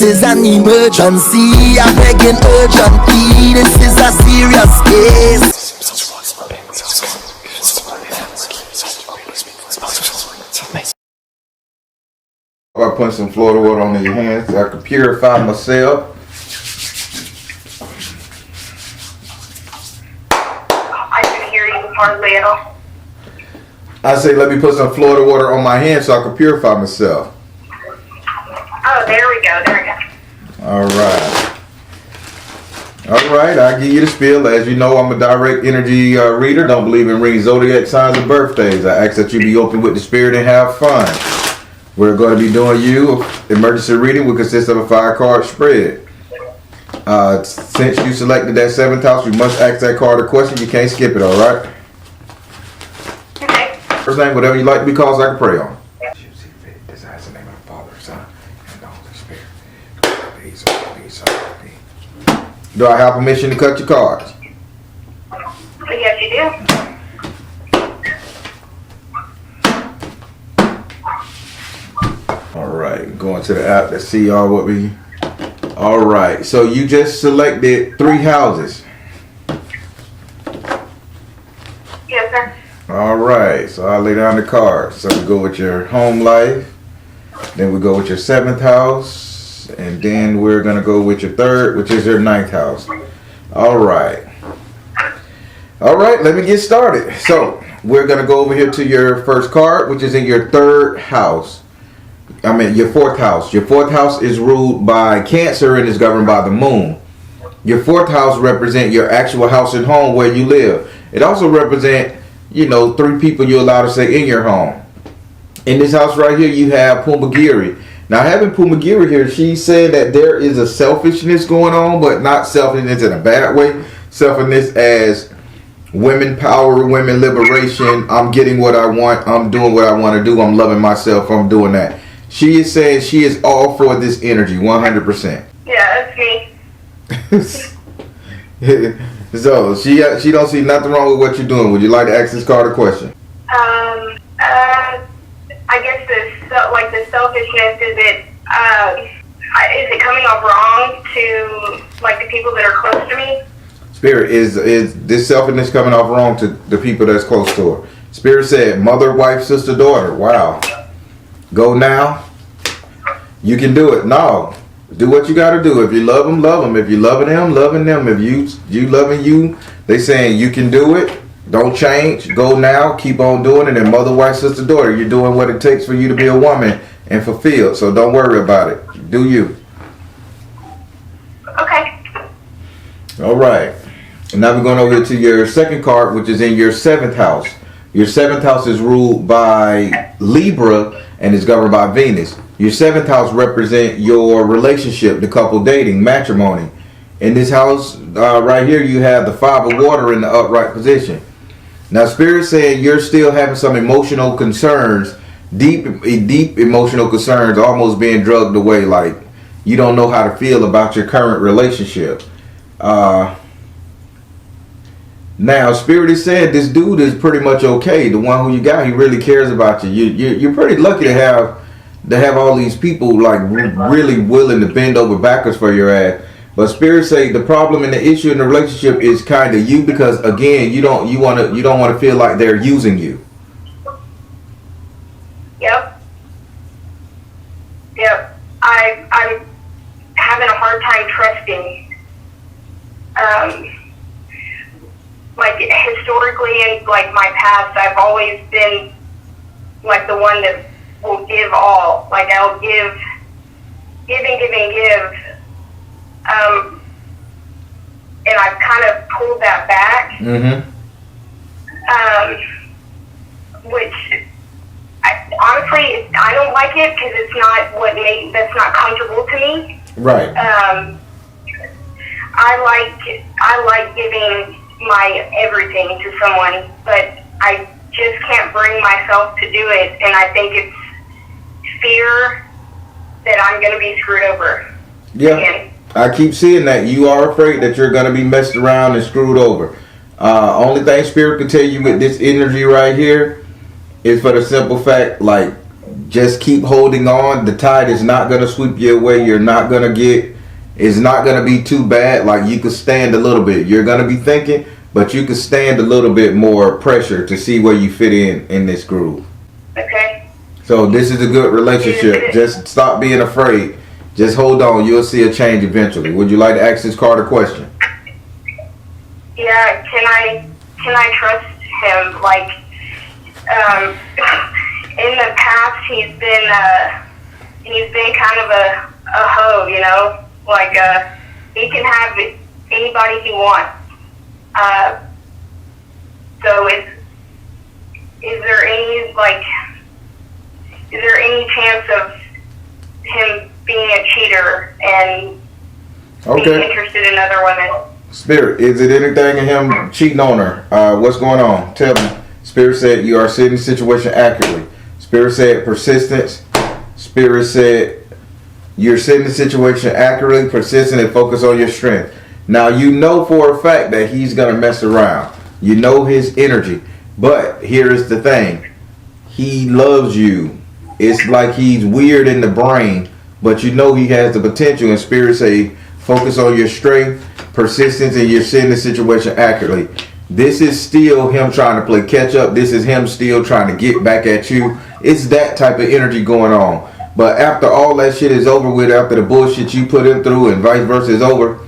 is an emergency. I'm begging urgently. This is a serious case. I put some Florida water on your hands so I can purify myself. I can hear you hardly at all. I say let me put some Florida water on my hands so I can purify myself. Oh, there we go. Alright, I give you the spiel. As you know, I'm a direct energy reader. Don't believe in reading zodiac signs and birthdays. I ask that you be open with the spirit and have fun. We're going to be doing you emergency reading, which consists of a 5-card spread. Since you selected that 7th house, you must ask that card a question. You can't skip it, alright? Okay. First name, whatever you like to be called, so I can pray on. This is the name of the Father, Son, and the Holy Spirit. Do I have permission to cut your cards? Yes, you do. Alright, going to the app to see y'all what we... Alright, so you just selected 3 houses. Yes, sir. Alright, so I'll lay down the cards. So we go with your home life. Then we go with your 7th house. And then we're going to go with your 3rd, which is your 9th house. Alright. Alright, let me get started. So, we're going to go over here to your first card, which is in your 3rd house. Your 4th house. Your 4th house is ruled by Cancer and is governed by the moon. Your 4th house represents your actual house and home where you live. It also represents, 3 people you're allowed to say in your home. In this house right here, you have Pumagiri. Now, having Pumagiri here, she's saying that there is a selfishness going on, but not selfishness in a bad way. Selfishness as women power, women liberation. I'm getting what I want. I'm doing what I want to do. I'm loving myself. I'm doing that. She is saying she is all for this energy, 100%. Yeah, that's me. So she don't see nothing wrong with what you're doing. Would you like to ask this card a question? I guess the selfishness, is it coming off wrong to like the people that are close to me? Spirit, is this selfishness coming off wrong to the people that's close to her? Spirit said mother, wife, sister, daughter. Wow. Go now. You can do it. No. Do what you got to do. If you love them, love them. If you loving them, loving them. If you loving you, they saying you can do it. Don't change. Go now. Keep on doing it. And mother, wife, sister, daughter, you're doing what it takes for you to be a woman and fulfilled. So don't worry about it. Do you. Okay. All right. And now we're going over to your second card, which is in your 7th house. Your 7th house is ruled by Libra and is governed by Venus. Your 7th house represents your relationship, the couple dating, matrimony. In this house right here, you have the 5 of water in the upright position. Now, Spirit saying you're still having some emotional concerns, deep emotional concerns, almost being drugged away. Like you don't know how to feel about your current relationship. Now, Spirit is saying this dude is pretty much okay. The one who you got, he really cares about you. You're pretty lucky to have all these people like really willing to bend over backwards for your ass. But Spirit say the problem and the issue in the relationship is kind of you, because again, you don't want to feel like they're using you. Yep. I'm having a hard time trusting. Like historically in like my past, I've always been like the one that will give all. Like I'll give. And I've kind of pulled that back. Mm-hmm. Which honestly, I don't like it because it's not that's not comfortable to me. Right. I like giving my everything to someone, but I just can't bring myself to do it, and I think it's fear that I'm going to be screwed over. Yeah, again. I keep seeing that. You are afraid that you're going to be messed around and screwed over. Only thing Spirit can tell you with this energy right here is for the simple fact, like, just keep holding on. The tide is not going to sweep you away. You're not going to get, it's not going to be too bad. Like, you could stand a little bit. You're going to be thinking, but you could stand a little bit more pressure to see where you fit in this groove. Okay. So this is a good relationship. Just stop being afraid. Just hold on. You'll see a change eventually. Would you like to ask this card a question? Yeah, can I trust him? Like, in the past, he's been kind of a hoe, you know? Like, he can have anybody he wants. So is there any chance of him being a cheater and being interested in other women? Spirit, is it anything in him cheating on her? What's going on? Tell me. Spirit said you are seeing the situation accurately. Spirit said persistence. Spirit said you're seeing the situation accurately, persistent, and focus on your strength. Now, you know for a fact that he's going to mess around. You know his energy. But here is the thing. He loves you. It's like he's weird in the brain, but you know he has the potential. And Spirit say focus on your strength, persistence, and you're seeing the situation accurately. This is still him trying to play catch up. This is him still trying to get back at you. It's that type of energy going on. But after all that shit is over with, after the bullshit you put him through and vice versa is over,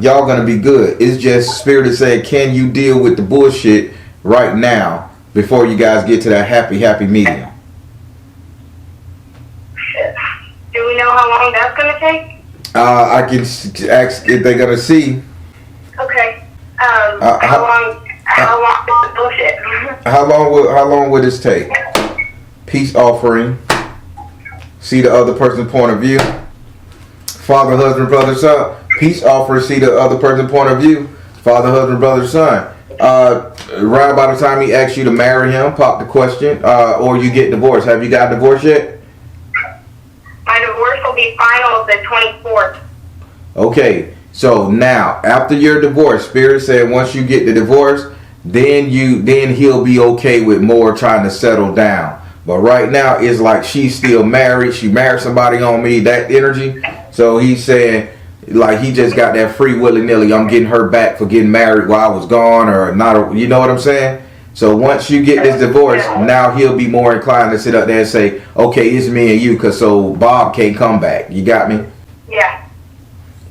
y'all gonna be good. It's just Spirit is saying, can you deal with the bullshit right now before you guys get to that happy medium? Do we know how long that's gonna take? I can ask if they're gonna see. Okay. How long is the bullshit? How long would this take? Peace offering. See the other person's point of view. Father, husband, brother, son. Peace offering. See the other person's point of view. Father, husband, brother, son. Around by the time he asks you to marry him, pop the question, or you get divorced. Have you got divorced yet? My divorce will be final the 24th. Okay, so now after your divorce, Spirit said once you get the divorce, then he'll be okay with more trying to settle down. But right now it's like she's still married. She married somebody on me, that energy. So he's saying like he just got that free willy-nilly. I'm getting her back for getting married while I was gone or not. You know what I'm saying? So once you get this divorce, now he'll be more inclined to sit up there and say, okay, it's me and you, because so Bob can't come back. You got me? Yeah.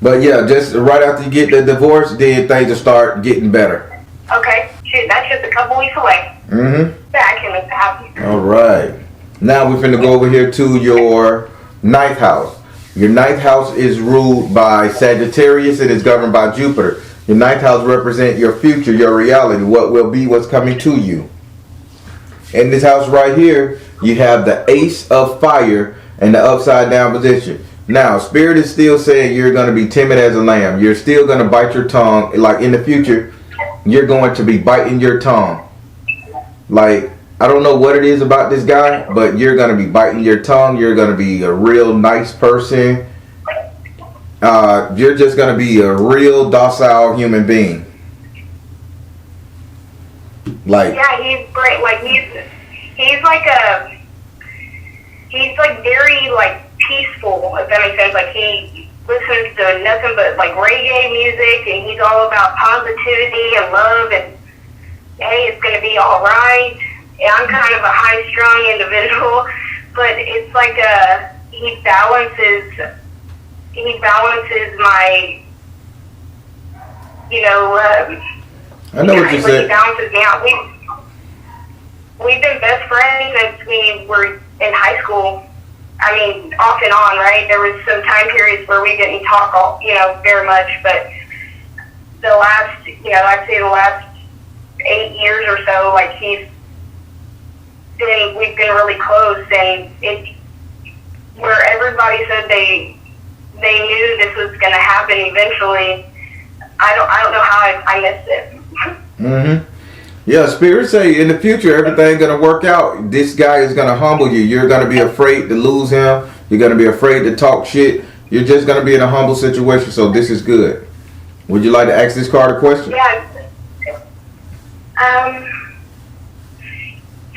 But yeah, just right after you get the divorce, then things will start getting better. Okay. Shoot, that's just a couple weeks away. Mm-hmm. Yeah, I can make that happen. All right. Now we're finna go over here to your 9th house. Your 9th house is ruled by Sagittarius and is governed by Jupiter. Your 9th house represents your future, your reality, what will be, what's coming to you. In this house right here, you have the Ace of Fire and the upside down position. Now, Spirit is still saying you're going to be timid as a lamb. You're still going to bite your tongue. Like in the future, you're going to be biting your tongue. Like, I don't know what it is about this guy, but you're going to be biting your tongue. You're going to be a real nice person. You're just going to be a real docile human being. Like, yeah, he's great. Like he's like very like peaceful, if that makes sense. Like he listens to nothing but like reggae music, and he's all about positivity and love, and hey, it's gonna be all right. And I'm kind of a high-strung individual, but it's like he balances my, you know. I know what you said. He balances me out. We've been best friends since we were in high school. I mean, off and on, right? There was some time periods where we didn't talk, very much, but the last, I'd say the last 8 years or so, like we've been really close, and where everybody said they knew this was going to happen eventually. I don't know how I missed it. Mm-hmm. Yeah, Spirit say in the future everything's gonna work out. This guy is gonna humble you. You're gonna be afraid to lose him. You're gonna be afraid to talk shit. You're just gonna be in a humble situation. So this is good. Would you like to ask this card a question? Yeah.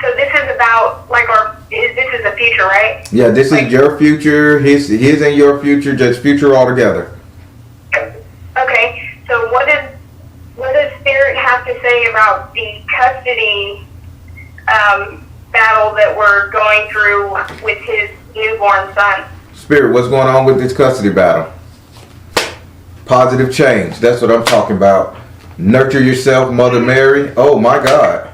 So this is about like this is the future, right? Yeah, this is your future. His and your future, just future all together. Okay. So what does Spirit have to say about the custody battle that we're going through with his newborn son? Spirit, what's going on with this custody battle? Positive change. That's what I'm talking about. Nurture yourself, Mother Mary. Oh my God.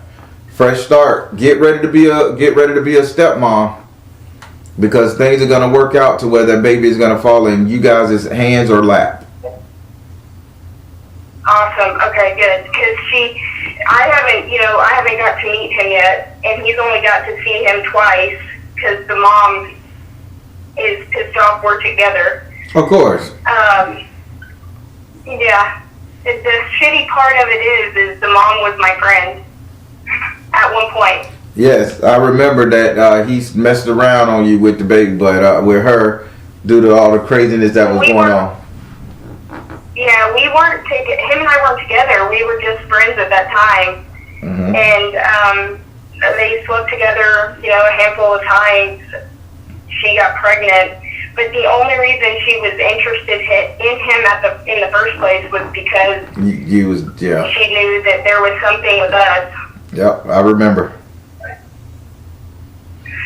Fresh start. Get ready to be a stepmom, because things are gonna work out to where that baby is gonna fall in you guys' hands or lap. Awesome. Okay, good. Because I haven't got to meet him yet, and he's only got to see him twice because the mom is pissed off we're together. Of course. Yeah. The shitty part of it is the mom was my friend at one point. Yes, I remember that he's messed around on you with the baby, but with her, due to all the craziness that was going on. Yeah, him and I weren't together. We were just friends at that time. Mm-hmm. And they slept together, a handful of times. She got pregnant. But the only reason she was interested in him in the first place was because she knew that there was something with us. Yep, I remember.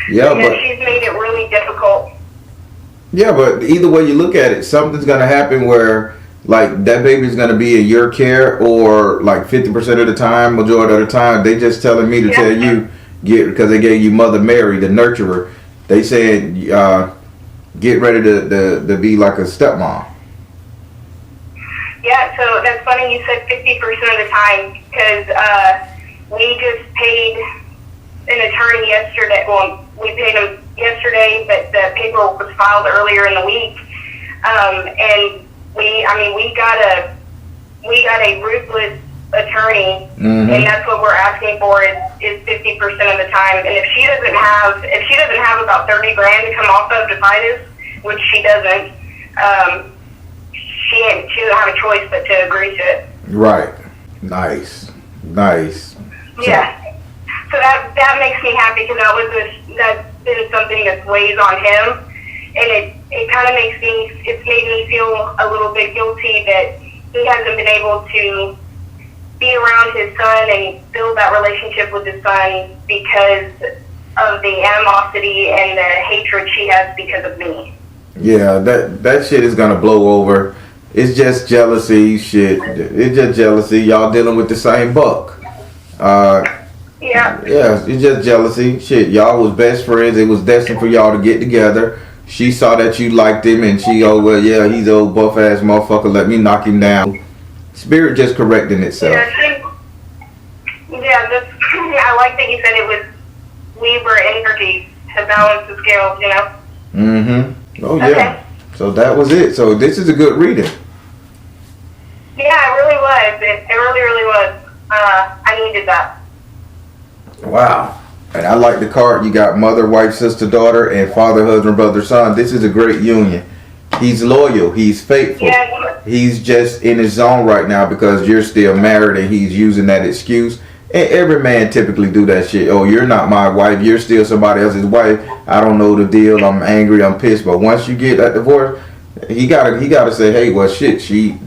Yeah, because but she's made it really difficult. Yeah, but either way you look at it, something's gonna happen where like that baby's gonna be in your care, or like 50% of the time, majority of the time, they just telling me to tell you because they gave you Mother Mary, the nurturer. They said get ready to be like a stepmom. Yeah, so that's funny you said 50% of the time, because we just paid an attorney yesterday. Well, we paid him yesterday, but the paperwork was filed earlier in the week. And we got a ruthless attorney, and that's what we're asking for is 50% of the time. And if she doesn't have about 30 grand to come off of to fight us, which she doesn't, she doesn't have a choice but to agree to it. Right. Nice. Yeah. So that makes me happy, because that's been something that weighs on him, and it kind of it's made me feel a little bit guilty that he hasn't been able to be around his son and build that relationship with his son because of the animosity and the hatred she has because of me. Yeah, that shit is gonna blow over. It's just jealousy shit. It's just jealousy. Y'all dealing with the same buck. Yeah, it's just jealousy. Shit, y'all was best friends. It was destined for y'all to get together. She saw that you liked him, and she, he's an old buff ass motherfucker. Let me knock him down. Spirit just correcting itself. I like that you said it was Libra energy to balance the scales. Mm-hmm. Oh yeah. Okay. So that was it. So this is a good reading. Yeah, it really was. It really was. I needed that. Wow. And I like the card. You got mother, wife, sister, daughter, and father, husband, brother, son. This is a great union. He's loyal. He's faithful. Yeah. He's just in his zone right now because you're still married, and he's using that excuse. And every man typically do that shit. Oh, you're not my wife. You're still somebody else's wife. I don't know the deal. I'm angry. I'm pissed. But once you get that divorce, he gotta say, hey, well, shit, she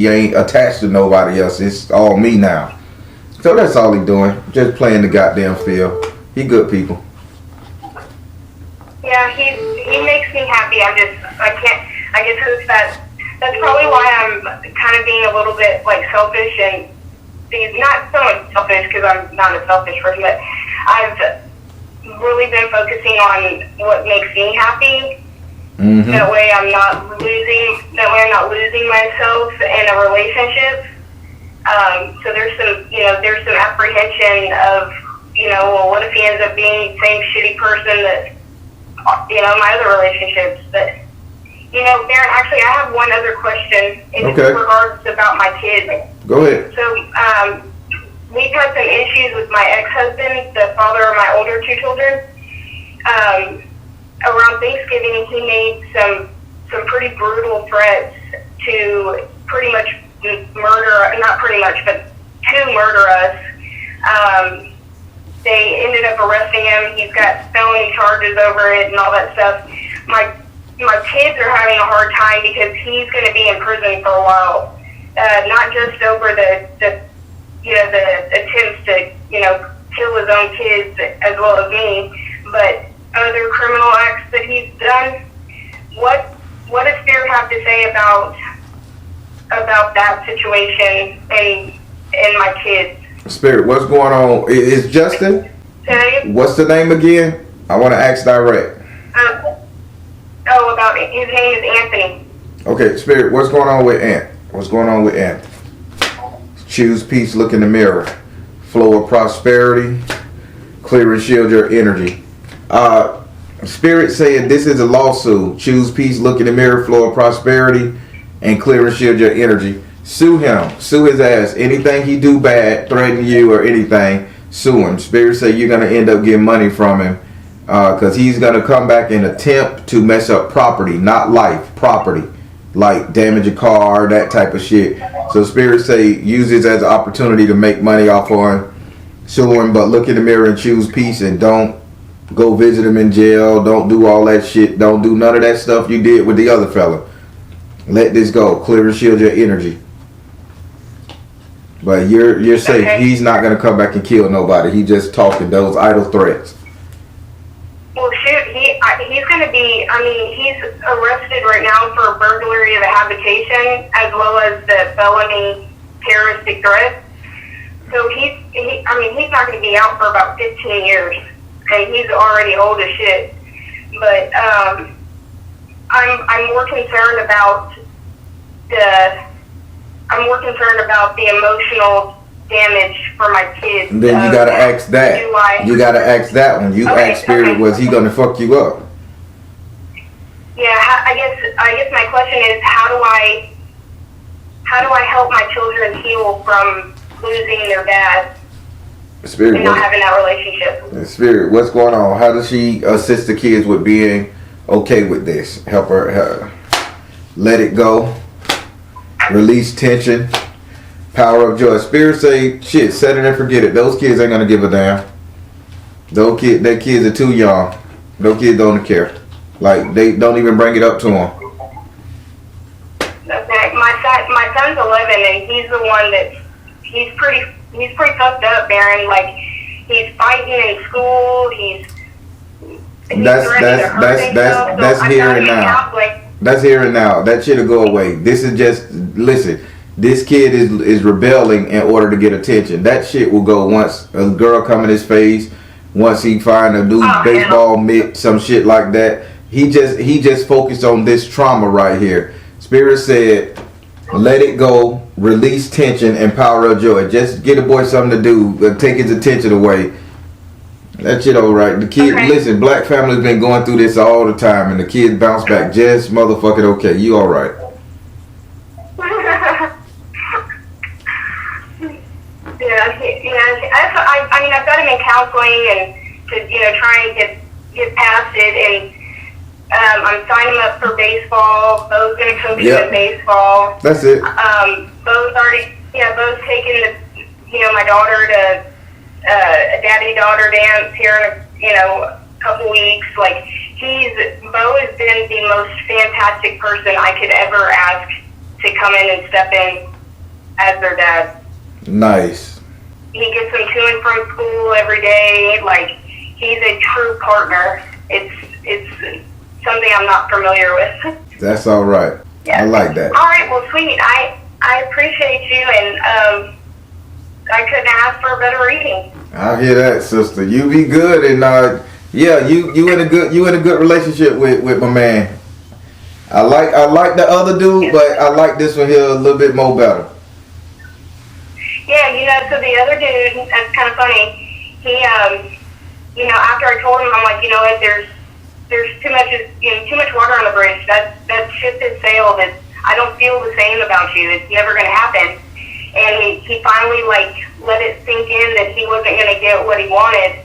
ain't attached to nobody else. It's all me now. So that's all he doing. Just playing the goddamn field. He good people. Yeah, he makes me happy. I guess that's probably why I'm kind of being a little bit like selfish, and not so much selfish because I'm not a selfish person, but I've really been focusing on what makes me happy. Mm-hmm. That way I'm not losing myself in a relationship. So there's some apprehension of, well, what if he ends up being the same shitty person that, my other relationships. But, Baron, actually, I have one other question in regards about my kids. Go ahead. So, we've had some issues with my ex-husband, the father of my older two children. Around Thanksgiving, he made some pretty brutal threats to pretty much murder, not pretty much, but to murder us. they ended up arresting him. He's got felony charges over it and all that stuff. My kids are having a hard time because he's going to be in prison for a while. Not just over the attempts to, kill his own kids as well as me, but other criminal acts that he's done. What does Spirit have to say about that situation and my kids? Spirit, what's going on? Is Justin? What's the name again? I want to ask direct. About it. His name is Anthony. Okay, Spirit, what's going on with Ant? What's going on with Ant? Choose peace, look in the mirror. Flow of prosperity. Clear and shield your energy. Spirit saying this is a lawsuit. Choose peace, look in the mirror, flow of prosperity, and clear and shield your energy. Sue him. Sue his ass. Anything he do bad, threaten you or anything, sue him. Spirit say you're going to end up getting money from him because he's going to come back and attempt to mess up property, not life, property. Like damage a car, that type of shit. So Spirit say use this as an opportunity to make money off on him. Sue him, but look in the mirror and choose peace and don't go visit him in jail. Don't do all that shit. Don't do none of that stuff you did with the other fella. Let this go. Clear and shield your energy. But you're safe. Okay. He's not going to come back and kill nobody. He just talking those idle threats. Well, shoot, he's going to be, he's arrested right now for burglary of a habitation as well as the felony terroristic threat. So he's not going to be out for about 15 years. And he's already old as shit. But I'm more concerned about the emotional damage for my kids. And then you gotta ask that. You gotta ask that one. You ask Spirit, was he gonna fuck you up? Yeah, I guess my question is how do I help my children heal from losing their dad? Spirit, and not having that relationship. Spirit, what's going on? How does she assist the kids with being okay with this? Help her let it go. Release tension. Power of joy. Spirit say, shit, set it and forget it. Those kids ain't gonna give a damn. Their kids are too young. Those kids don't care. Like, they don't even bring it up to them. Okay, my son's 11 and he's the one he's pretty fucked up, Baron. Like, he's fighting in school. He's that's here and now. That's here and now. That shit'll go away. This is just, listen, this kid is rebelling in order to get attention. That shit will go once a girl come in his face, once he find a new baseball mitt, some shit like that. He just focused on this trauma right here. Spirit said, let it go, release tension and power of joy. Just get a boy something to do, take his attention away. That shit alright. The kid, listen, black families been going through this all the time, and the kids bounce back just motherfucking okay. You alright. I've got him in counseling and to try and get past it, and I'm signing him up for baseball. Bo's gonna coach him in baseball. That's it. Bo's taking my daughter to a daddy-daughter dance here in a couple weeks. Like, Bo has been the most fantastic person I could ever ask to come in and step in as their dad. Nice. He gets them to and from school every day. Like, he's a true partner. It's something I'm not familiar with. That's all right. Yeah. I like that. All right, well, sweet. I appreciate you, and I couldn't ask for a better reading. I hear that, sister. You be good, and you in a good relationship with my man. I like the other dude, but I like this one here a little bit more better. Yeah, so the other dude, that's kind of funny. He, after I told him, I'm like, there's too much water on the bridge. That ship has sailed. I don't feel the same about you. It's never going to happen. And he finally let it sink in that he wasn't going to get what he wanted.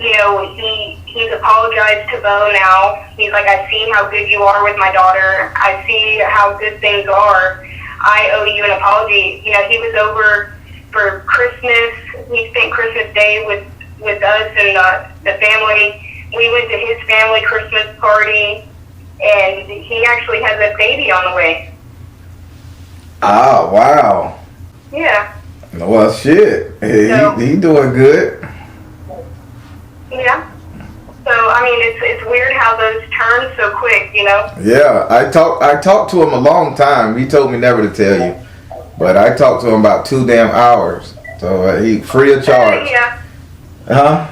He's apologized to Bo now. He's like, I see how good you are with my daughter. I see how good things are. I owe you an apology. He was over for Christmas. He spent Christmas Day with with us and the family. We went to his family Christmas party, and he actually has a baby on the way. Ah, wow. Yeah. Well, shit. Hey, So- he doing good. Yeah. So, I mean, it's weird how those turn so quick, you know? Yeah, I talked to him a long time. He told me never to tell you, but I talked to him about 2 damn hours. So he free of charge. Yeah. Huh?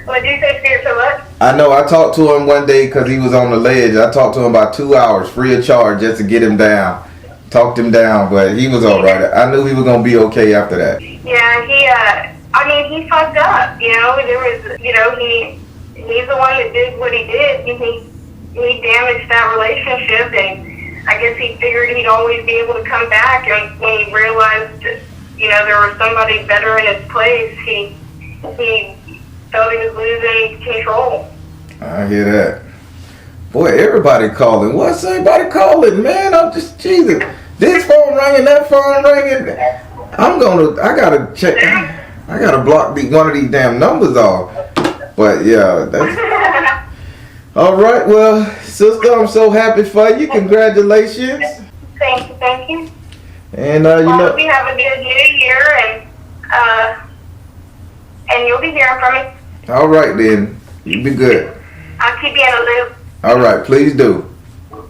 What did you say, Spirit, so what? I know. I talked to him one day because he was on the ledge. I talked to him about 2 hours free of charge just to get him down. Talked him down, but he was all right. I knew he was gonna be okay after that. Yeah, I mean, he fucked up, you know? There was, you know, he's the one that did what he did. He damaged that relationship, and I guess he figured he'd always be able to come back, and when he realized, you know, there was somebody better in his place, he felt he was losing control. I hear that. Boy, everybody calling. What's everybody calling, man? I'm just, Jesus. This phone ringing, that phone ringing. I gotta check. I gotta block one of these damn numbers off. But yeah, that's all right. Well, sister, I'm so happy for you. Congratulations. Thank you. And you Well, know, hope you have a good new year, and you'll be hearing from me. all right then. You be good. I'll keep you in the loop. All right, please do. All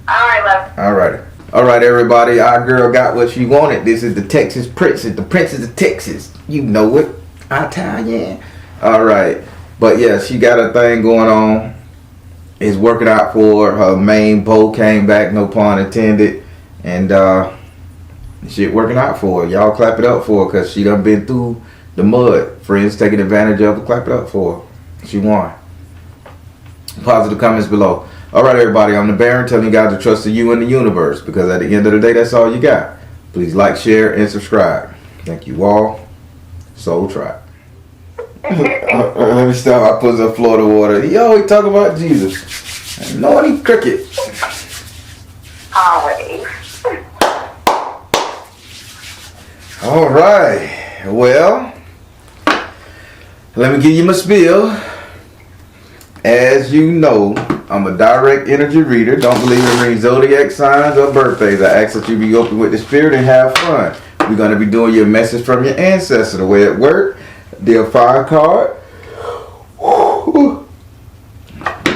right, love. All right. All right, everybody. Our girl got what she wanted. This is the Texas Princess, the Princess of Texas. You know it. Italian. All right. But yeah, she got a thing going on. It's working out for her. Her main beau came back, no pun intended. And shit working out for her. Y'all clap it up for her because she done been through the mud. Friends taking advantage of her. Clap it up for her. She won. Positive comments below. All right, everybody, I'm the Baron telling you guys to trust in you and the universe because at the end of the day, that's all you got. Please like, share, and subscribe. Thank you all. Soul Tribe. Let me stop. I put the Florida water. He always talk about Jesus. No one eat cricket. Always. All right. Well, let me give you my spiel. As you know, I'm a direct energy reader. Don't believe in reading zodiac signs or birthdays. I ask that you be open with the spirit and have fun. We're going to be doing your message from your ancestor. The way it works, deal 5 card.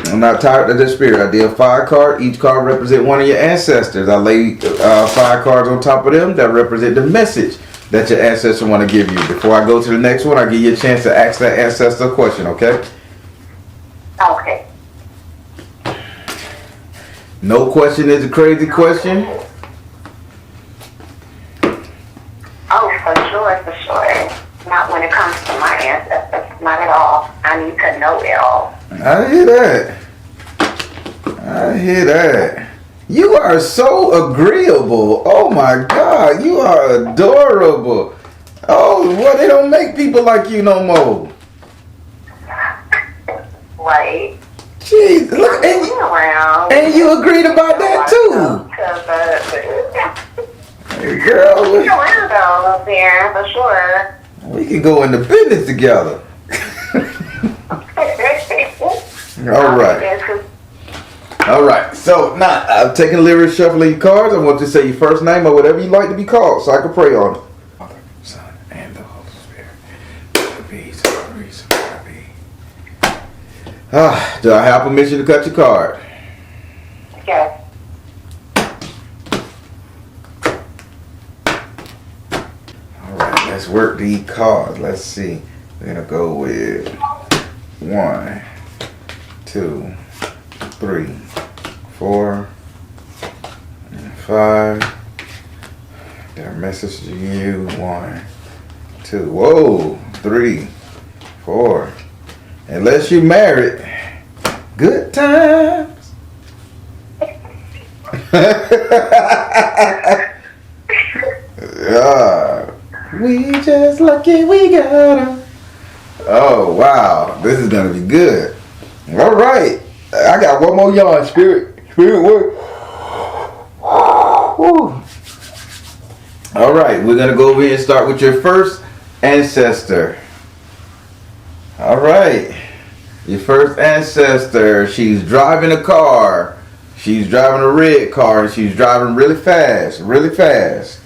I'm not tired of the spirit. I deal 5 card. Each card represents one of your ancestors. I lay 5 cards on top of them that represent the message that your ancestor want to give you. Before I go to the next one, I give you a chance to ask that ancestor a question, okay? Okay. No question is a crazy question. Oh, for sure. Not when it comes to my ancestors. Not at all. I need to know it all. I hear that. You are so agreeable. Oh my God, you are adorable. Oh, well, they don't make people like you no more. Right. Jeez, look, and you agreed about that too. Hey, girl, around though, there, for sure. we can go into business together. All right. All right. So now I'm taking lyrics, shuffling your cards. I want you to say your first name or whatever you like to be called, so I can pray on it. Father, Son, and the Holy Spirit. Do I have permission to cut your card? Yes. All right. Let's work these cards. Let's see. We're gonna go with 1, 2, 3, 4, and 5. Their message to you. 1, 2. Whoa. 3, 4. Unless you married. Good times. We just lucky we got 'em. Oh wow, this is gonna be good. All right, I got one more yawn. Spirit work. Woo. All right, we're gonna go over here and start with your first ancestor. All right. Your first ancestor. She's driving a car. She's driving a red car, and she's driving really fast. Really fast.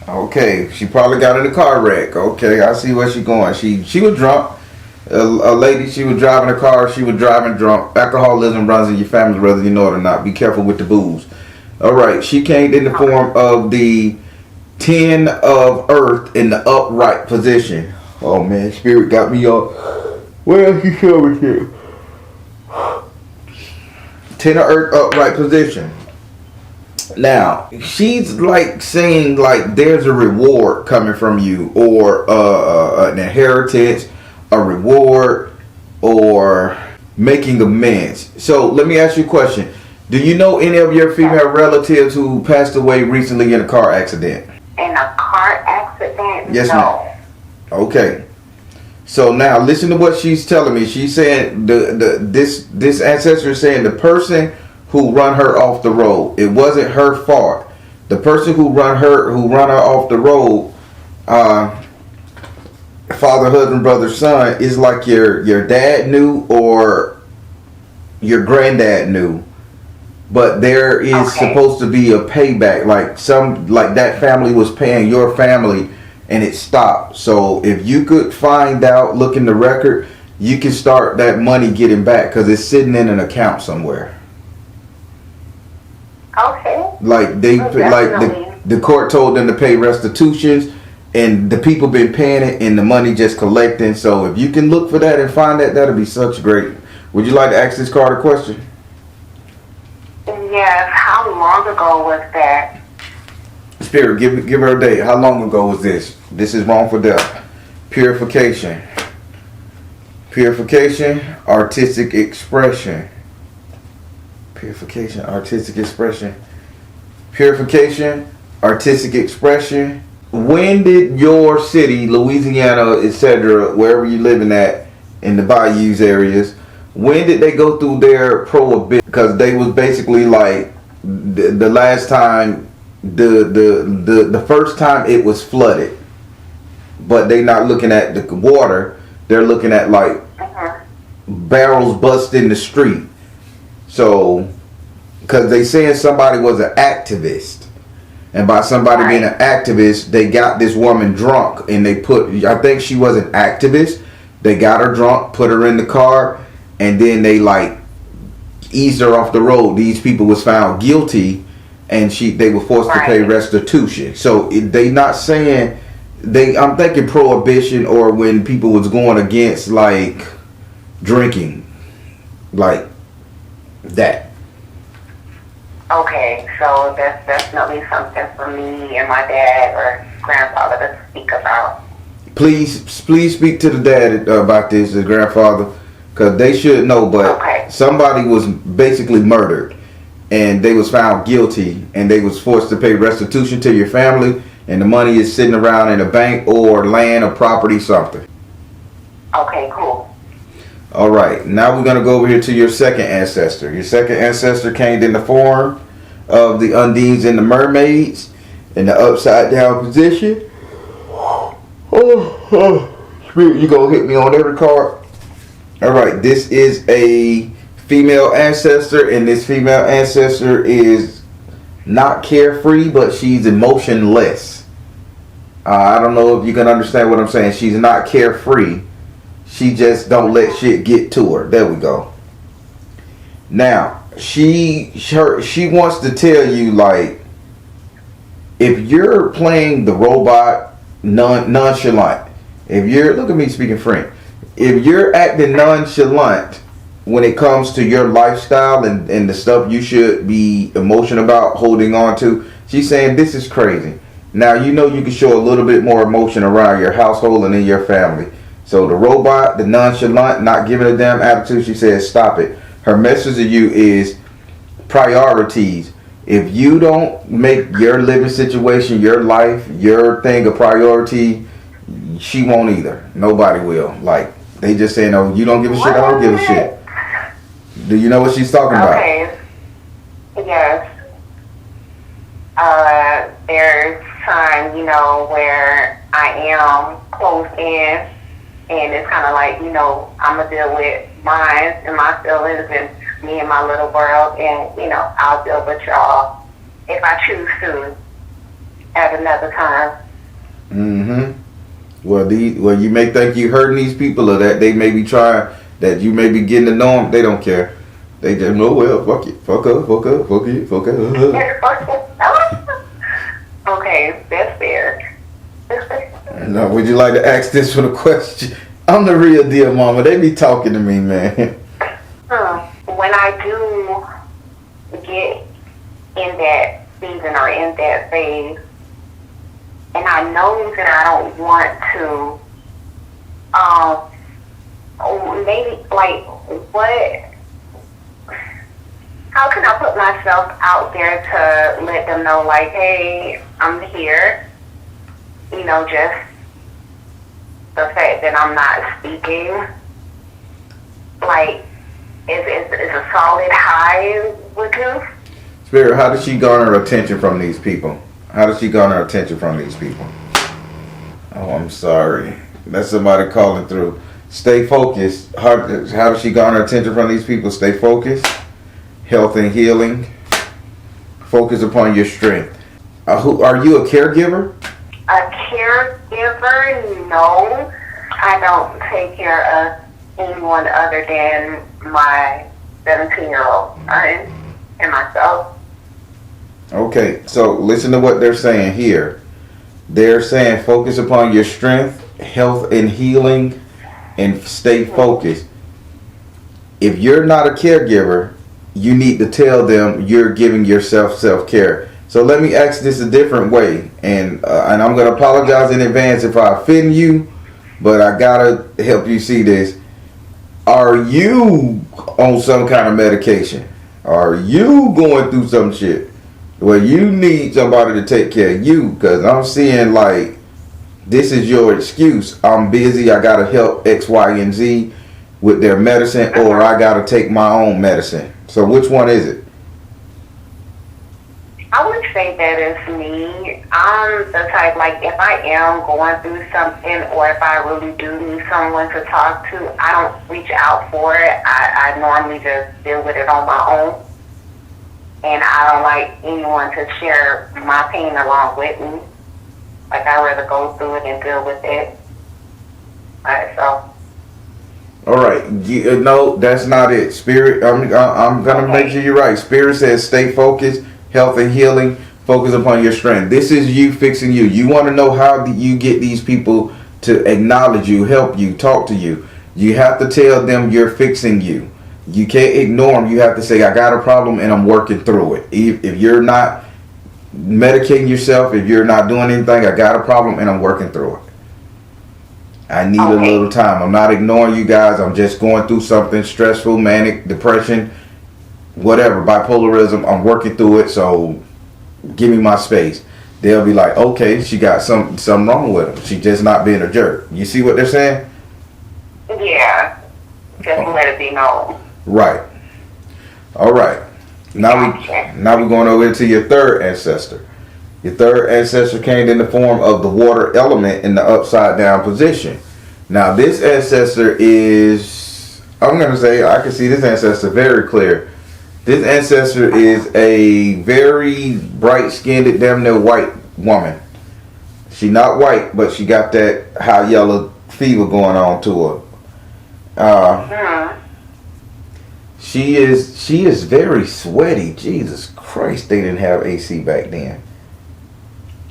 Okay. She probably got in a car wreck. Okay. I see where she's going. She was drunk. A lady, she was driving a car. She was driving drunk. Alcoholism runs in your family, whether you know it or not. Be careful with the booze. All right. She came in the form of the 10 of earth in the upright position. Oh man, spirit got me up. Where is she showing here? 10 of earth upright position. Now, she's like saying like there's a reward coming from you, or an inheritance, a reward, or making amends. So let me ask you a question. Do you know any of your female relatives who passed away recently in a car accident? In a car accident? Yes, no. ma'am. Okay. So now listen to what she's telling me. She's saying this ancestor is saying the person who run her off the road, it wasn't her fault. The person who run her off the road, father, husband, brother, son, is like your dad knew or your granddad knew. But there is supposed to be a payback, like that family was paying your family, and it stopped. So if you could find out, look in the record, you can start that money getting back because it's sitting in an account somewhere. Okay. Like the court told them to pay restitutions, and the people been paying it, and the money just collecting. So if you can look for that and find that, that'll be such great. Would you like to ask this card a question? Yes. How long ago was that? Spirit, give her a date. How long ago was this? This is wrong for death. Purification. Purification, artistic expression. Purification, artistic expression. Purification, artistic expression. When did your city, Louisiana, etc., wherever you living at, in the bayous areas, when did they go through their prohibition? Because they was basically like the last time, the first time it was flooded, but they not looking at the water. They're looking at like barrels bust in the street. So, because they saying somebody was an activist, and by somebody being an activist, they got this woman drunk, and they I think she was an activist. They got her drunk, put her in the car, and then they like eased her off the road. These people was found guilty, and they were forced to pay restitution. So they not saying I'm thinking prohibition, or when people was going against like drinking, like that. Okay, so that's definitely something for me and my dad or grandfather to speak about. Please speak to the dad about this, the grandfather, because they should know. But somebody was basically murdered, and they was found guilty, and they was forced to pay restitution to your family, and the money is sitting around in a bank or land or property, something. Okay, cool. All right, now we're going to go over here to your second ancestor. Your second ancestor came in the form of the undines and the mermaids in the upside down position. Spirit, you going to hit me on every card? All right, this is a female ancestor, and this female ancestor is not carefree, but she's emotionless. I don't know if you can understand what I'm saying. She's not carefree. She just don't let shit get to her. There we go. Now, she wants to tell you, like, if you're playing the robot nonchalant, if you're, look at me speaking French, if you're acting nonchalant when it comes to your lifestyle and the stuff you should be emotional about holding on to, she's saying this is crazy. Now, you know you can show a little bit more emotion around your household and in your family. So the robot, the nonchalant, not giving a damn attitude, she says stop it. Her message to you is priorities. If you don't make your living situation, your life, your thing a priority, she won't either. Nobody will. Like, they just saying, oh, you don't give a shit, I don't give a shit. Do you know what she's talking about? Okay. Yes. There's time, where I am closed in And it's kind of like, you know, I'm going to deal with mine and my feelings and me and my little world. And, you know, I'll deal with y'all if I choose to at another time. Mm-hmm. Well, you may think you hurting these people, or that they may be trying, that you may be getting to know them. They don't care. They just know, well, fuck it, fuck up, fuck up, fuck it, fuck up. Okay, that's fair. Now, would you like to ask this one a question? I'm the real deal, mama. They be talking to me, man. When I do get in that season or in that phase, and I know that I don't want to, maybe, like, how can I put myself out there to let them know, like, hey, I'm here, you know, just the fact that I'm not speaking, like, is a solid high with you? Spirit, how does she garner attention from these people? How does she garner attention from these people? Oh, I'm sorry. That's somebody calling through. Stay focused. How does she garner attention from these people? Stay focused. Health and healing. Focus upon your strength. Are you a caregiver? A caregiver? No. I don't take care of anyone other than my 17-year-old son and myself. Okay, so listen to what they're saying here. They're saying focus upon your strength, health and healing, and stay focused. If you're not a caregiver, you need to tell them you're giving yourself self-care. So let me ask this a different way, and I'm going to apologize in advance if I offend you, but I gotta help you see this. Are you on some kind of medication? Are you going through some shit where you need somebody to take care of you? Because I'm seeing like this is your excuse. I'm busy. I gotta help X, Y, and Z with their medicine, or I gotta take my own medicine. So which one is it? I would say that is me. I'm the type, like, if I am going through something or if I really do need someone to talk to, I don't reach out for it. I normally just deal with it on my own. And I don't like anyone to share my pain along with me. Like, I'd rather go through it and deal with it. So. All right. No, that's not it. Spirit, I'm going to make sure you're right. Spirit says stay focused. Health and healing, focus upon your strength. This is you fixing you. You want to know how do you get these people to acknowledge you, help you, talk to you. You have to tell them you're fixing you. You can't ignore them. You have to say, I got a problem and I'm working through it. If you're not medicating yourself, if you're not doing anything, I got a problem and I'm working through it. I need a little time. I'm not ignoring you guys. I'm just going through something stressful, manic, depression, whatever, bipolarism. I'm working through it, so give me my space. They'll be like, okay, she got something wrong with her. She's just not being a jerk. You see what they're saying? Yeah. Just let it be known. Right. All right. Now we're going over into your third ancestor. Your third ancestor came in the form of the water element in the upside down position. Now this ancestor is, I'm going to say, I can see this ancestor very clear. This ancestor is a very bright-skinned, damn near white woman. She not white, but she got that high yellow fever going on to her. She is very sweaty. Jesus Christ, they didn't have AC back then.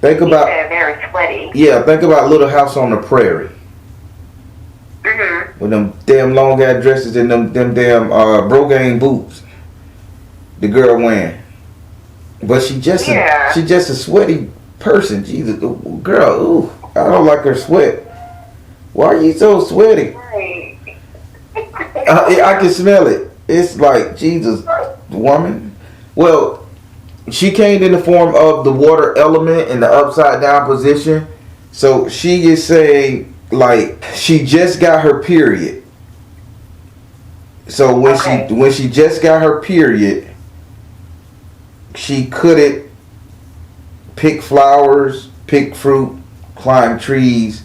Think about very sweaty. Yeah, think about Little House on the Prairie. With them damn long ass dresses and them damn Brogane boots. The girl wearing, but she just a sweaty person. Jesus, girl, ooh, I don't like her sweat. Why are you so sweaty? I can smell it. It's like, Jesus, woman. Well, she came in the form of the water element in the upside down position. So she is saying like she just got her period. So when she just got her period, she couldn't pick flowers, pick fruit, climb trees,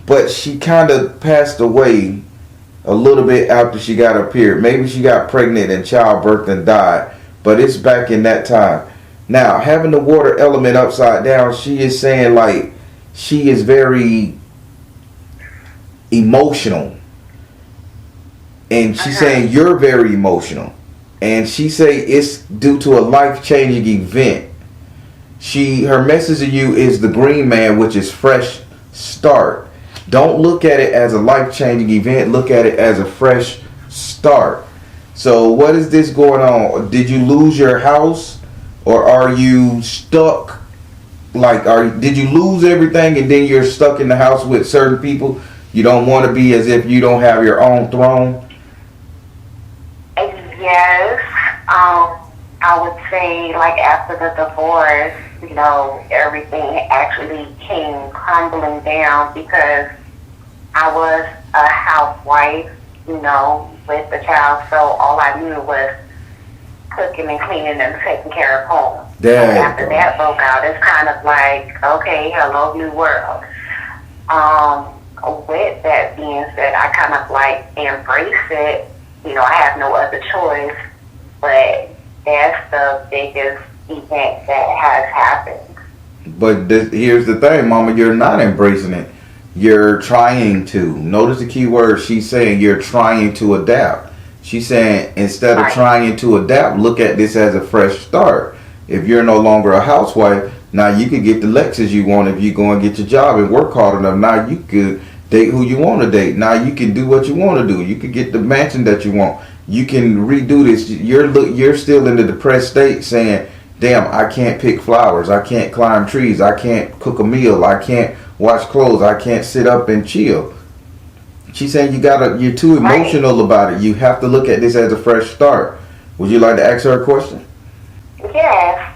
but she kind of passed away a little bit after she got her period. Maybe she got pregnant and childbirth and died, but it's back in that time. Now, having the water element upside down, she is saying like she is very emotional, and she's saying you're very emotional, and she say it's due to a life-changing event. Her message to you is the green man, which is fresh start. Don't look at it as a life-changing event. Look at it as a fresh start. So what is this going on? Did you lose your house, or are you stuck? Like, did you lose everything and then you're stuck in the house with certain people? You don't want to be as if you don't have your own throne? Yes. I would say, like, after the divorce, you know, everything actually came crumbling down because I was a housewife, you know, with the child, so all I knew was cooking and cleaning and taking care of home. So after that broke out, it's kind of like, okay, hello, new world. With that being said, I kind of like embrace it. You know, I have no other choice, but that's the biggest event that has happened. But here's the thing, Mama, you're not embracing it. You're trying to. Notice the key word. She's saying you're trying to adapt. She's saying instead of trying to adapt, look at this as a fresh start. If you're no longer a housewife, now you can get the Lexus you want if you go and get your job and work hard enough. Now you could date who you want to date. Now you can do what you want to do. You can get the mansion that you want. You can redo this. You're still in the depressed state saying, damn, I can't pick flowers. I can't climb trees. I can't cook a meal. I can't wash clothes. I can't sit up and chill. She's saying you're too emotional about it. You have to look at this as a fresh start. Would you like to ask her a question? Yes.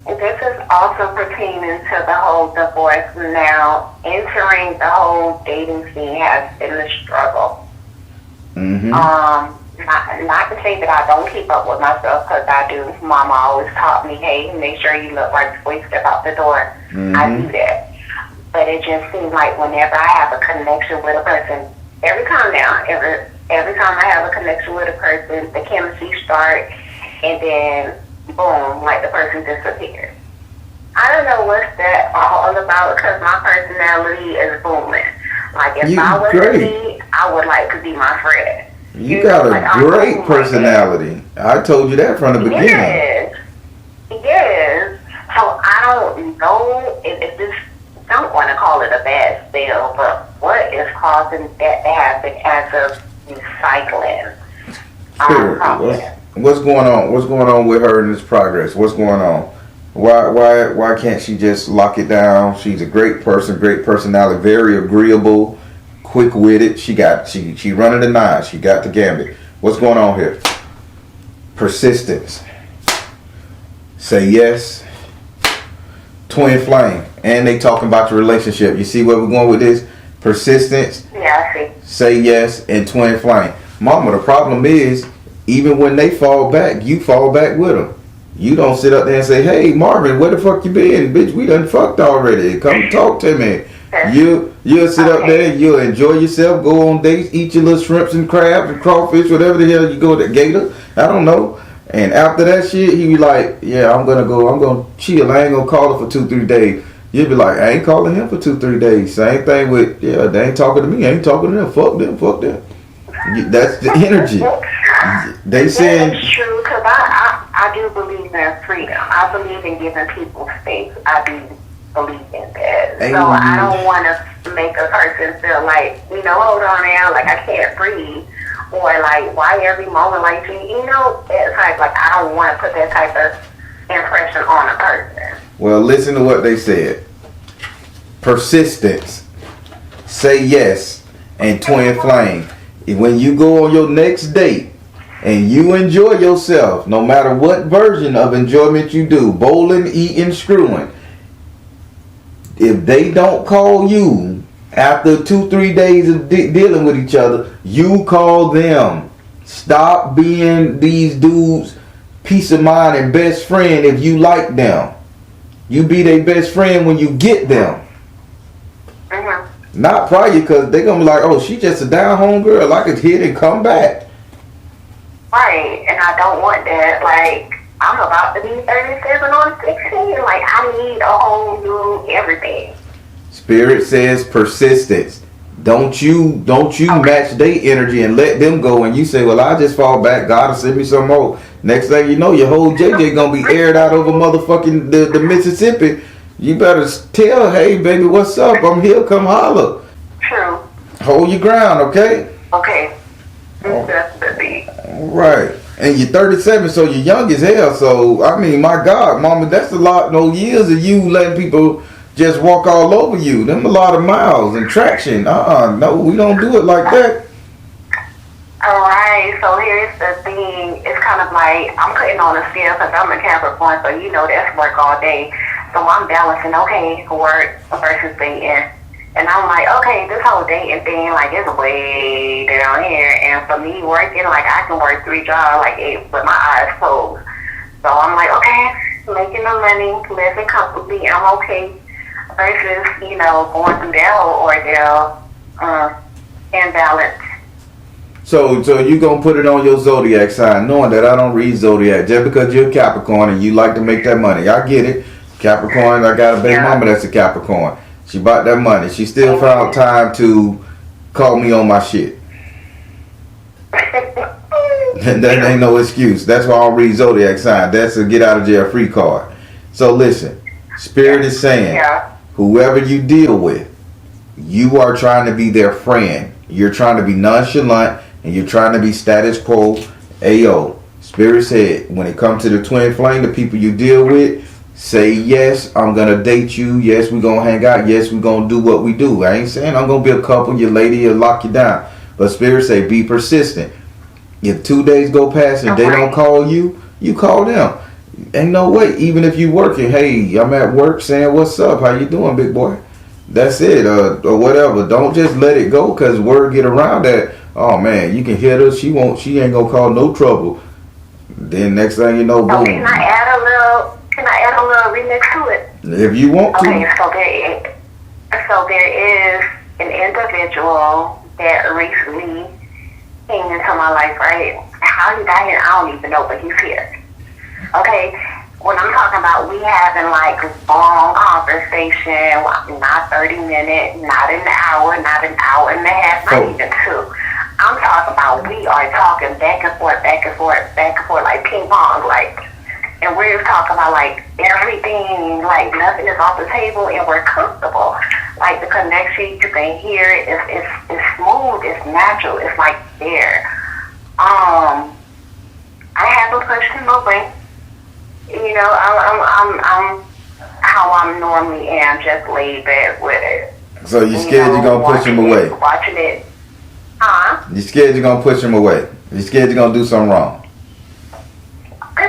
This is also pertaining to the whole divorce now. Entering the whole dating scene has been a struggle. Mm-hmm. Not to say that I don't keep up with myself, because I do. Mama always taught me, hey, make sure you look right before you step out the door. Mm-hmm. I do that. But it just seems like whenever I have a connection with a person, every time I have a connection with a person, the chemistry starts, and then boom, like the person disappears. I don't know what's that all about, because my personality is booming. Like, if I was to be, I would like to be my friend. You got a great personality. I told you that from the beginning. Yes. So I don't know if this, I don't want to call it a bad spell, but what is causing that to happen as of recycling? What's going on? What's going on with her in this progress? What's going on? Why can't she just lock it down? She's a great person, great personality, very agreeable, quick-witted. She running the nine. She got the gambit. What's going on here? Persistence. Say yes. Twin flame. And they talking about the relationship. You see where we're going with this? Persistence. Yeah, I see. Say yes and twin flame. Mama, the problem is, even when they fall back, you fall back with them. You don't sit up there and say, hey, Marvin, where the fuck you been? Bitch, we done fucked already. Come talk to me. You'll sit up there, you'll enjoy yourself, go on dates, eat your little shrimps and crabs and crawfish, whatever the hell you go to Gator. I don't know. And after that shit, he be like, yeah, I'm going to chill. I ain't going to call her for 2-3 days. You'll be like, I ain't calling him for 2-3 days. Same thing with, they ain't talking to me. I ain't talking to them. Fuck them. That's the energy. They saying it's true, because I do believe in freedom. I believe in giving people space. I do believe in that. So I don't want to make a person feel like, hold on now, like I can't breathe, or like why every moment, like that type. Like I don't want to put that type of impression on a person. Well, listen to what they said. Persistence, say yes, and twin flame. When you go on your next date and you enjoy yourself, no matter what version of enjoyment you do, bowling, eating, screwing, if they don't call you after 2-3 days of dealing with each other, you call them. Stop being these dudes' peace of mind and best friend if you like them. You be their best friend when you get them. Not probably because they're gonna be like, oh, she just a down home girl. I could hit and come back. Right, and I don't want that. Like, I'm about to be 37 on 16. Like, I need a whole new everything. Spirit says persistence. Don't you match their energy and let them go. And you say, well, I just fall back. God will send me some more. Next thing you know, your whole JJ gonna be aired out over motherfucking the Mississippi. You better tell, hey baby, what's up? I'm here. Come holler. True. Hold your ground, okay? Okay. Definitely. Right. And you're 37, so you're young as hell. So I mean, my God, mama, that's a lot. No years of you letting people just walk all over you. Them a lot of miles and traction. No, we don't do it like that. Alright, so here's the thing. It's kind of like, I'm putting on a scale because I'm a Capricorn, so you know that's work all day. So I'm balancing, okay, work versus dating. And I'm like, okay, this whole dating thing, like, it's way down here. And for me working, like, I can work 3 jobs, like, with my eyes closed. So I'm like, okay, making the money, living comfortably, I'm okay. Versus, you know, going through that whole ordeal, imbalance. So you gonna put it on your zodiac sign, knowing that I don't read zodiac just because you're a Capricorn and you like to make that money. I get it. Capricorn, I got a baby mama that's a Capricorn. She bought that money. She still found time to call me on my shit. That ain't no excuse. That's why I don't read zodiac sign. That's a get out of jail free card. So listen, Spirit is saying, whoever you deal with, you are trying to be their friend. You're trying to be nonchalant and you're trying to be status quo. Ayo. Spirit said, when it comes to the twin flame, the people you deal with, say yes, I'm gonna date you. Yes, we're gonna hang out. Yes, we're gonna do what we do. I ain't saying I'm gonna be a couple, your lady, or lock you down. But Spirit say be persistent. If 2 days go past and they don't call you, you call them. Ain't no way. Even if you working, hey, I'm at work saying what's up, how you doing, big boy? That's it, or whatever. Don't just let it go, cause word get around that, oh man, you can hit her, she ain't gonna cause no trouble. Then next thing you know, boom. Can I add a little remix to it? If you want to. Okay, so there is an individual that recently came into my life, right? How he got here, I don't even know, but he's here. Okay, when I'm talking about we having like long conversation, not 30 minutes, not an hour and a half, not even 2. I'm talking about we are talking back and forth, like ping pong, like, and we're talking about like everything, like nothing is off the table, and we're comfortable. Like the connection, you can hear it, it's smooth, it's natural, it's like there. I haven't pushed him away. You know, I'm how I'm normally am, just laid back with it. So you scared you're gonna push him away? Watching it. You scared you're gonna push him away? You scared you're gonna do something wrong? I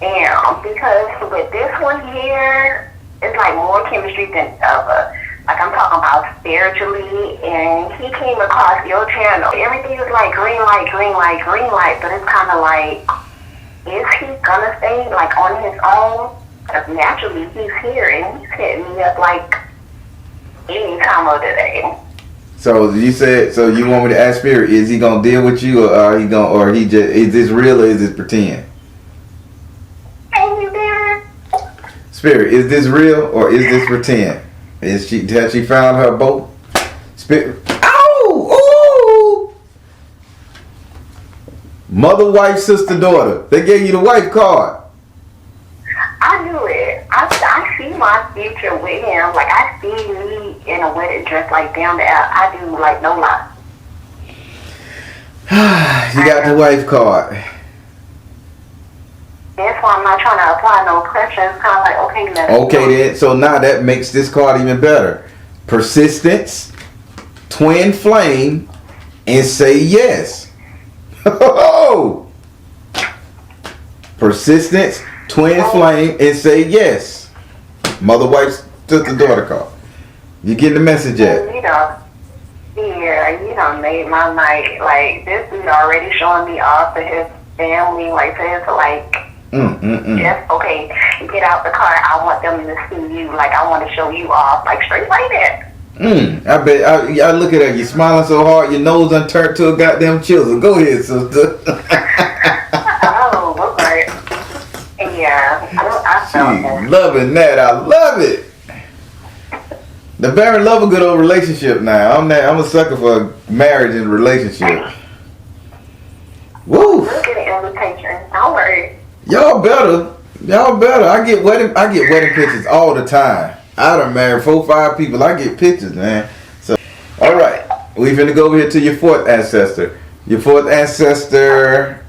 am, because with this one here, it's like more chemistry than ever. Like I'm talking about spiritually, and he came across your channel. Everything is like green light, but it's kind of like, is he gonna stay like on his own? Because naturally he's here and he's hitting me up like any time of the day. So you said, so you want me to ask Spirit, is he gonna deal with you, or he just, is this real or is this pretend? Hey, you there? Spirit, is this real or is this pretend? Has she found her boat? Spirit. Ow! Ooh! Mother, wife, sister, daughter. They gave you the wife card. I knew it. I see my future with him. Like I see me in a wedding dress, like down the aisle. I do, like no lie. You got the wife card. That's why I'm not trying to apply no pressure. It's kind of like, okay, let's Okay then, so now that makes this card even better. Persistence, twin flame, and say yes. Persistence, twin flame, and say yes. Mother, wife, sister, daughter card. You getting the message yet? You done made my night. Like, this dude already showing me off to his family, like, to his, like, just, okay, get out the car. I want them to see you. Like, I want to show you off. Like, straight like that. I bet. I look at her. You smiling so hard, your nose done turned to a goddamn chisel. Go ahead, sister. Oh, okay. Yeah, I felt that. Loving that. I love it. The Baron love a good old relationship now. I'm a sucker for marriage and relationship. Woo. Look at the invitation. Don't worry. Y'all better. I get wedding pictures all the time. I done married 4-5 people. I get pictures, man. So, all right, we finna go over here to your fourth ancestor. Your fourth ancestor.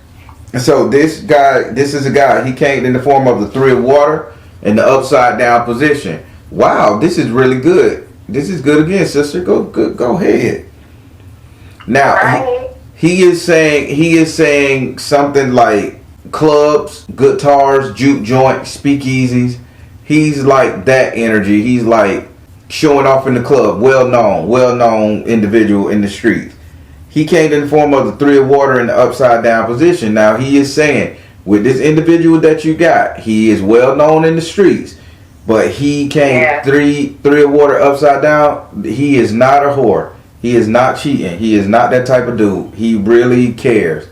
So this is a guy. He came in the form of the 3 of water in the upside down position. Wow, this is really good. This is good again, sister. Go ahead. Now he is saying something like clubs, guitars, juke joints, speakeasies. He's like that energy. He's like showing off in the club. Well known individual in the streets. He came in the form of the 3 of water in the upside down position. Now he is saying, with this individual that you got, he is well known in the streets, but he came 3 of water upside down. He is not a whore. He is not cheating. He is not that type of dude. He really cares.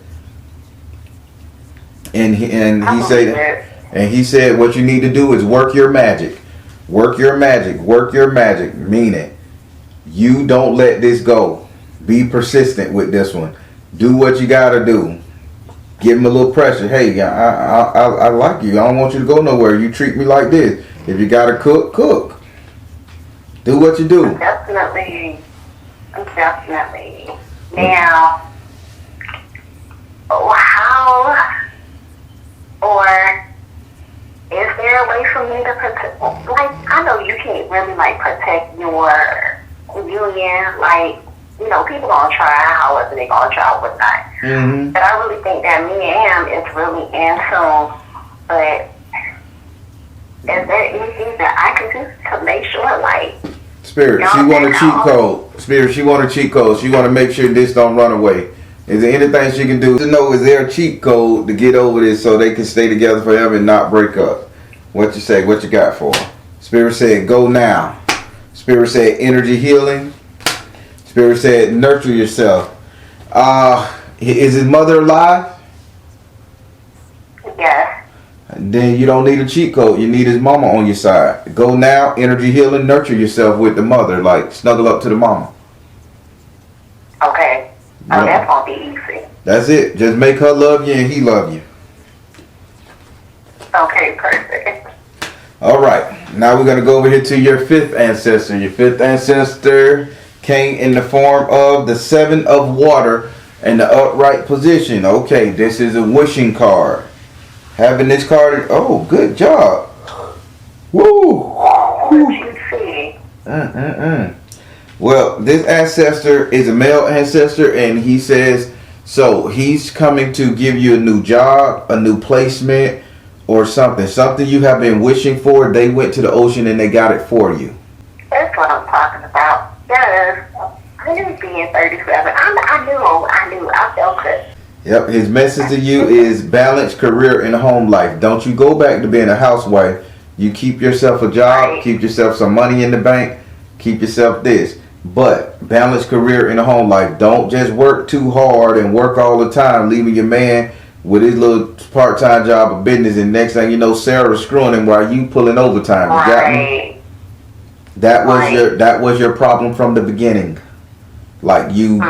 And he said what you need to do is work your magic. Work your magic. Meaning, you don't let this go. Be persistent with this one. Do what you gotta do. Give him a little pressure. Hey, I like you. I don't want you to go nowhere. You treat me like this. If you gotta cook. Do what you do. Definitely. Now, how or is there a way for me to protect? Like, I know you can't really protect your union. People gonna try, however they gonna try, whatnot. Mm-hmm. But I really think that me and him is really in tune. But is there anything that I can do to make sure, Spirit, she want a cheat code. Spirit, she want a cheat code. She want to make sure this don't run away. Is there anything she can do to know, is there a cheat code to get over this so they can stay together forever and not break up? What you say? What you got for her? Spirit said, go now. Spirit said, energy healing. Spirit said, nurture yourself. Is his mother alive? Yes. Then you don't need a cheat code. You need his mama on your side. Go now, energy healing, nurture yourself with the mother. Snuggle up to the mama. Okay. Oh, that's gonna be easy. That's it. Just make her love you and he love you. Okay, perfect. All right. Now we're going to go over here to your fifth ancestor. Your fifth ancestor came in the form of the 7 of water in the upright position. Okay, this is a wishing card. Having this card, oh, good job. Woo. What you see? Well, this ancestor is a male ancestor, and he says, so he's coming to give you a new job, a new placement, or something you have been wishing for. They went to the ocean and they got it for you. That's what I'm talking about. Yes, I knew being 37. I knew. I felt it. Yep, his message to you is balance career and home life. Don't you go back to being a housewife. You keep yourself a job, Right. Keep yourself some money in the bank, keep yourself this. But balance career and home life. Don't just work too hard and work all the time, leaving your man with his little part-time job of business, and next thing you know, Sarah's screwing him while you pulling overtime. You got me? That was your problem from the beginning. You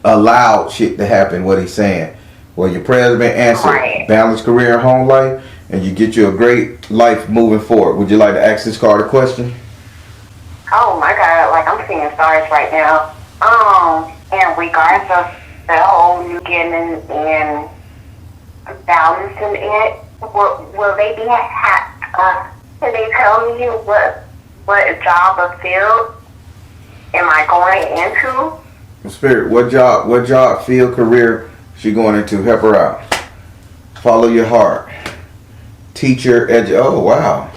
allowed shit to happen. What he's saying. Well, your prayers have been answered. Right. Balance career and home life, and you get you a great life moving forward. Would you like to ask this card a question? Oh my God! I'm seeing stars right now. In regards of the whole new beginning and balancing it, will they be can they tell me what job or field am I going into? Spirit, what job, field, career she going into? Help her out. Follow your heart. Teacher, oh wow.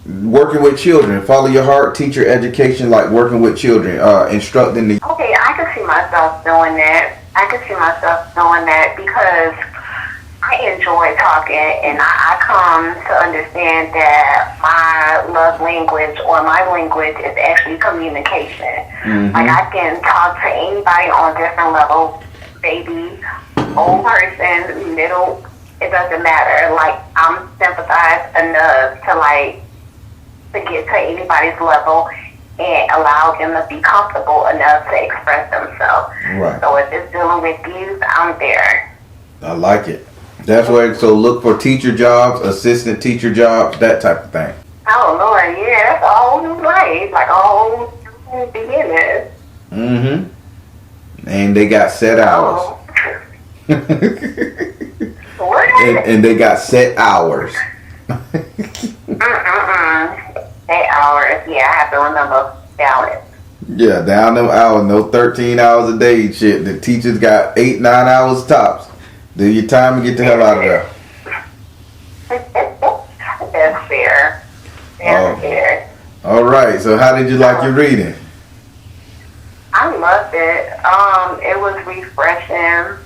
Working with children. Follow your heart. Teacher, education, working with children. Instructing the. Okay, I can see myself doing that. Because I I enjoy talking, and I come to understand that my love language or my language is actually communication. Like, I can talk to anybody on different levels, baby, old person, middle, it doesn't matter. Like, I'm sympathized enough to, like, to get to anybody's level and allow them to be comfortable enough to express themselves. Right. So if it's dealing with youth, I'm there. I like it. That's why. So look for teacher jobs, assistant teacher jobs, that type of thing. Oh Lord, yeah, that's a whole new life, like a whole new beginning. And they got set hours. Oh. What? and they got set hours. Set hours, yeah, I have to remember down it. Yeah, down them hours, no 13 hours a day shit. The teachers got 8-9 hours tops. Do your time and get the hell out of there. That's fair. That's fair. All right. So how did you like your reading? I loved it. It was refreshing.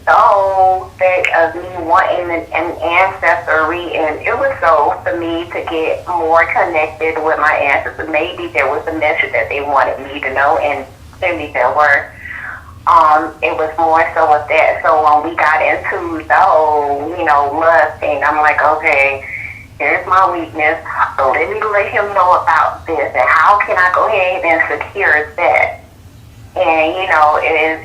The whole thing of me wanting an ancestor reading, it was so for me to get more connected with my ancestors. Maybe there was a message that they wanted me to know, and maybe there were. It was more so with that. So when we got into the whole, love thing, I'm like, okay, here's my weakness. So let me let him know about this, and how can I go ahead and secure that? And,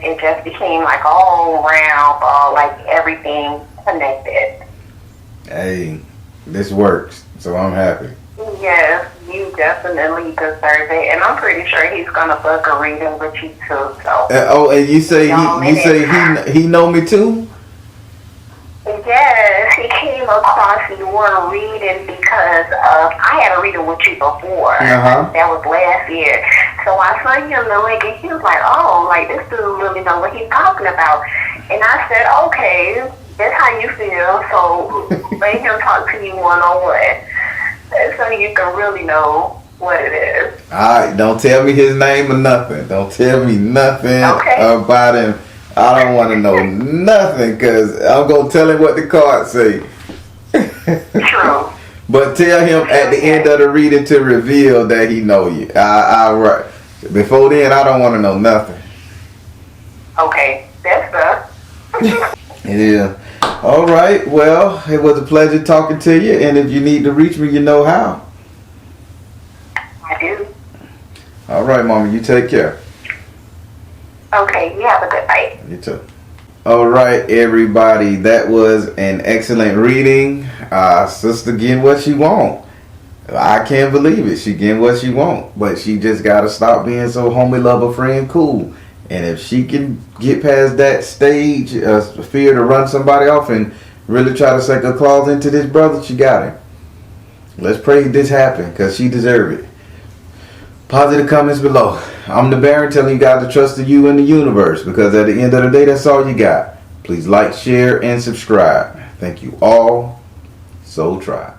it just became like all round, like everything connected. Hey, this works, so I'm happy. Yes, you definitely deserve it, and I'm pretty sure he's gonna book a reading with you too. So. And you say he know me too? Yes, he came across your reading because I had a reading with you before. That was last year. So I saw him the link, and he was like, "Oh, like this dude really know what he's talking about." And I said, "Okay, that's how you feel. So let him talk to you one-on-one, so you can really know what it is." Alright, don't tell me his name or nothing. Don't tell me nothing about him. I don't want to know nothing, because I'm going to tell him what the cards say. True. But tell him at the end of the reading to reveal that he know you. Right. Before then, I don't want to know nothing. Okay, that's up. Yeah. All right. Well, it was a pleasure talking to you. And if you need to reach me, you know how. I do. All right, Mama. You take care. Okay, you have a good night. You too. All right, everybody. That was an excellent reading. Sister getting what she want. I can't believe it. She getting what she want. But she just got to stop being so homie, lover, friend, cool. And if she can get past that stage, fear to run somebody off and really try to sink her claws into this brother, she got him. Let's pray this happen, because she deserves it. Positive comments below. I'm the Baron, telling you guys to trust in you and the universe, because at the end of the day, that's all you got. Please like, share, and subscribe. Thank you all. Soul Tribe.